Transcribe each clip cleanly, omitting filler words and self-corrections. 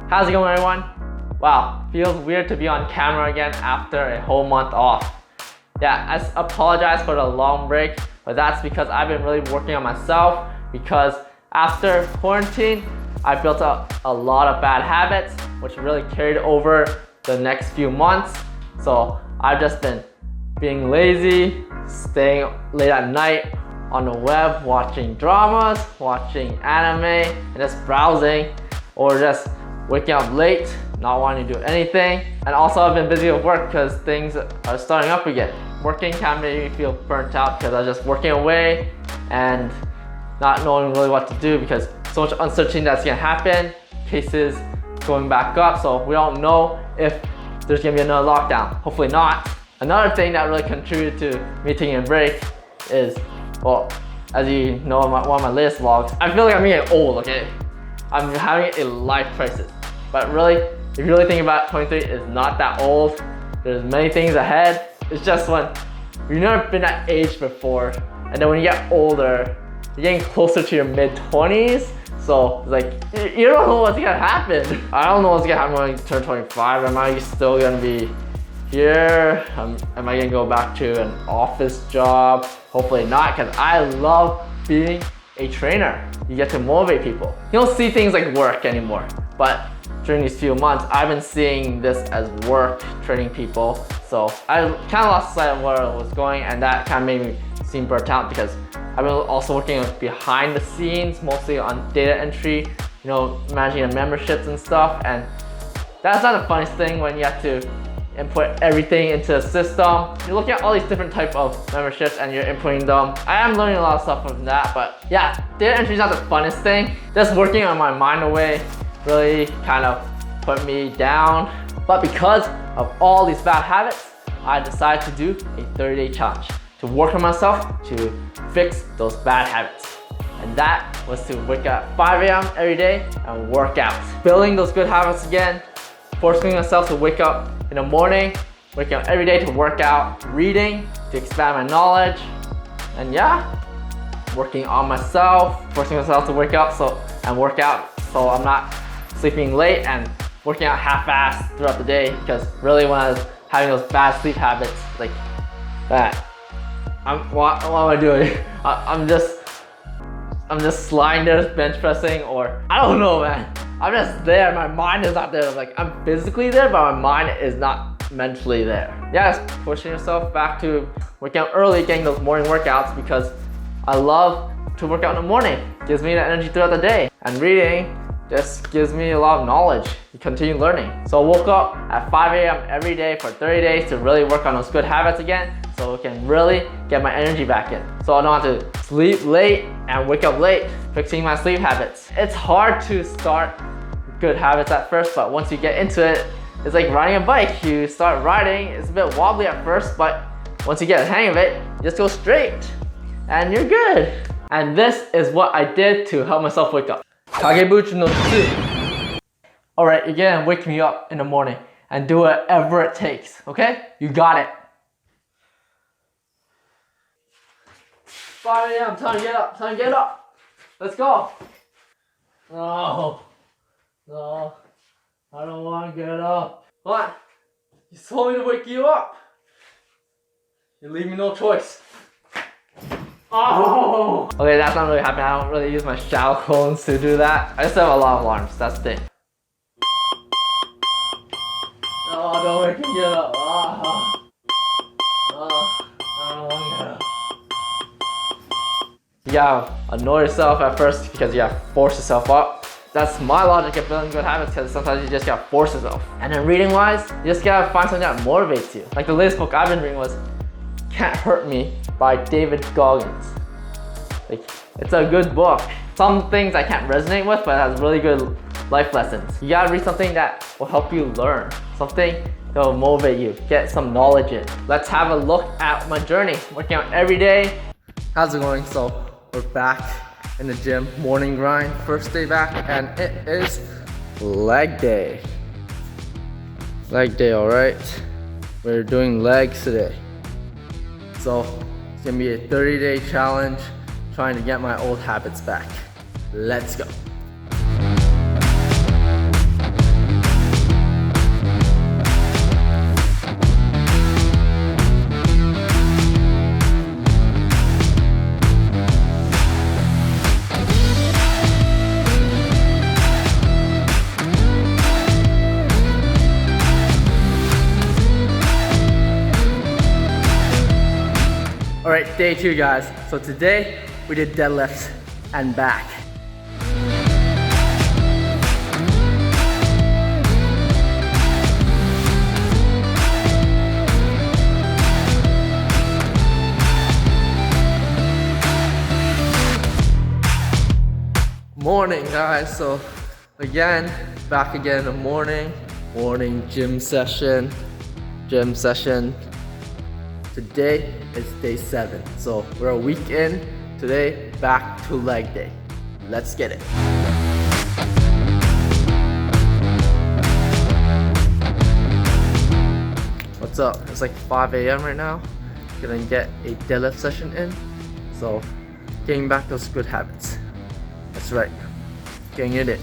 How's it going, everyone? Wow, feels weird to be on camera again after a whole month off. Yeah, I apologize for the long break, but that's because I've been really working on myself, because after quarantine, I built up a lot of bad habits, which really carried over the next few months. So I've just been being lazy, staying late at night on the web, watching dramas, watching anime, and just browsing, or just waking up late, not wanting to do anything. And also I've been busy with work because things are starting up again. Working kind of made me feel burnt out because I was just working away and not knowing really what to do because so much uncertainty that's gonna happen, cases going back up, so we don't know if there's gonna be another lockdown. Hopefully not. Another thing that really contributed to me taking a break is, well, as you know in one of my latest vlogs, I feel like I'm getting old, okay? I'm having a life crisis. But really, if you really think about it, 23 is not that old. There's many things ahead. It's just when you've never been that age before, and then when you get older, you're getting closer to your mid-20s. So it's like, you don't know what's gonna happen. I don't know what's gonna happen when I turn 25. Am I still gonna be here? Am I gonna go back to an office job? Hopefully not, because I love being a trainer. You get to motivate people. You don't see things like work anymore, but during these few months, I've been seeing this as work, training people. So I kind of lost sight of where I was going, and that kind of made me seem burnt out because I've been also working behind the scenes, mostly on data entry, you know, managing the memberships and stuff. And that's not the funnest thing when you have to input everything into a system. You're looking at all these different types of memberships and you're inputting them. I am learning a lot of stuff from that, but yeah, data entry is not the funnest thing. Just working on my mind away really kind of put me down. But because of all these bad habits, I decided to do a 30-day challenge to work on myself to fix those bad habits. And that was to wake up at 5 a.m. every day and work out. Building those good habits again, forcing myself to wake up in the morning, waking up every day to work out, reading to expand my knowledge, and yeah, working on myself, forcing myself to wake up and work out so I'm not sleeping late and working out half-assed throughout the day, because really when I was having those bad sleep habits like that, what am I doing? I'm just lying there bench pressing, or I don't know, man. I'm just there, my mind is not there. Like, I'm physically there, but my mind is not mentally there. Yeah, just pushing yourself back to working out early, getting those morning workouts, because I love to work out in the morning. It gives me that energy throughout the day. And reading just gives me a lot of knowledge to continue learning. So I woke up at 5 a.m. every day for 30 days to really work on those good habits again, so I can really get my energy back in. So I don't have to sleep late and wake up late, fixing my sleep habits. It's hard to start good habits at first, but once you get into it, it's like riding a bike. You start riding, it's a bit wobbly at first, but once you get the hang of it, you just go straight and you're good. And this is what I did to help myself wake up. Kagebuchi no 2. Alright, you're gonna wake me up in the morning and do whatever it takes, okay? You got it. 5 a.m. time to get up, time to get up. Let's go. No, I don't want to get up. What? You told me to wake you up. You leave me no choice. Oh! Okay, that's not really happening. I don't really use my shower cones to do that. I just have a lot of alarms, that's the thing. Oh, don't wake me up. I don't want to get up. You gotta annoy yourself at first because you gotta force yourself up. That's my logic of building good habits, because sometimes you just gotta force yourself. And then reading wise, you just gotta find something that motivates you. Like the latest book I've been reading was Can't Hurt Me by David Goggins. Like, it's a good book. Some things I can't resonate with, but it has really good life lessons. You gotta read something that will help you learn, something that will motivate you, get some knowledge in. Let's have a look at my journey, working out every day. How's it going? So we're back in the gym, morning grind, first day back, and it is leg day. Leg day, all right? We're doing legs today. So it's gonna be a 30-day challenge, trying to get my old habits back. Let's go. Alright, day 2 guys. So today we did deadlifts and back. Morning guys, so again, back again in the morning gym session. Today is day 7, so we're a week in. Today, back to leg day. Let's get it. What's up? It's like 5 a.m. right now. Gonna get a deadlift session in. So, getting back those good habits. That's right, getting it in.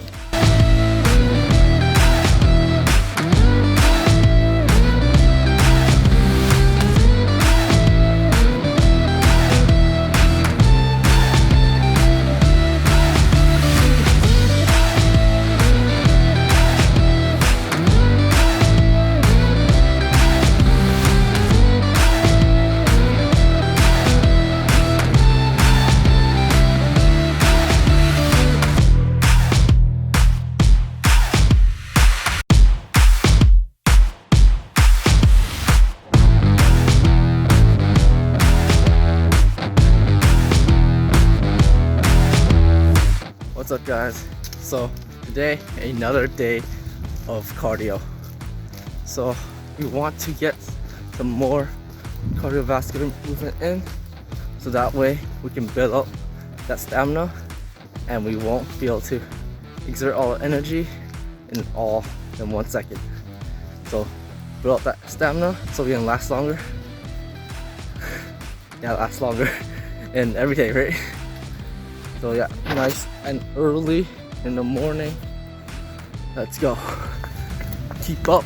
What's up guys? So today, another day of cardio. So we want to get some more cardiovascular movement in, so that way we can build up that stamina and we won't be able to exert all our energy in 1 second. So build up that stamina so we can last longer. Yeah, last longer and every day, right? So yeah, nice and early in the morning. Let's go. Keep up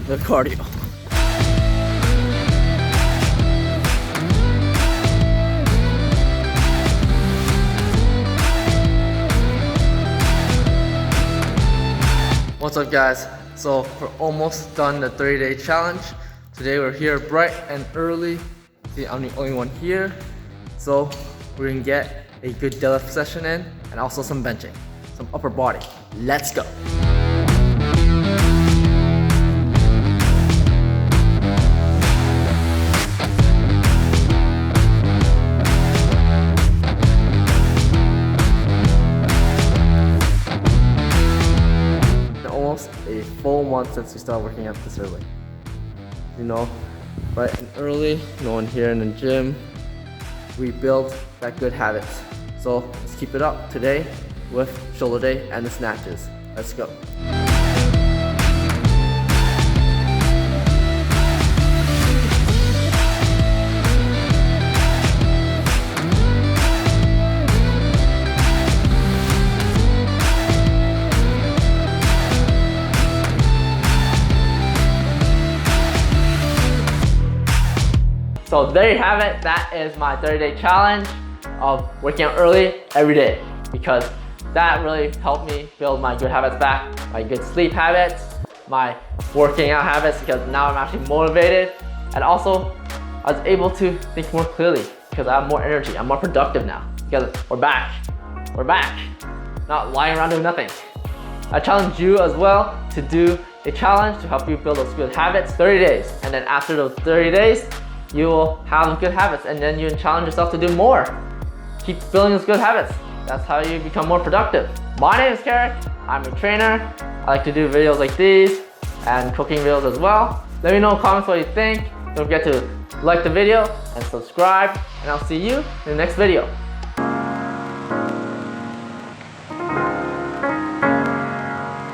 the cardio. What's up guys? So we're almost done the 30-day challenge. Today we're here bright and early. See, I'm the only one here. So we're gonna get a good deadlift session in, and also some benching, some upper body. Let's go. Almost a full month since we started working out this early. You know, bright and early, no one here in the gym. We build that good habits. So let's keep it up today with shoulder day and the snatches. Let's go. So there you have it. That is my 30-day challenge of working out early every day, because that really helped me build my good habits back, my good sleep habits, my working out habits, because now I'm actually motivated, and also I was able to think more clearly because I have more energy. I'm more productive now because we're back, not lying around doing nothing. I challenge you as well to do a challenge to help you build those good habits, 30 days, and then after those 30 days, you will have good habits, and then you can challenge yourself to do more. Keep building those good habits. That's how you become more productive. My name is Keric. I'm a trainer. I like to do videos like these and cooking videos as well. Let me know in the comments what you think. Don't forget to like the video and subscribe, and I'll see you in the next video.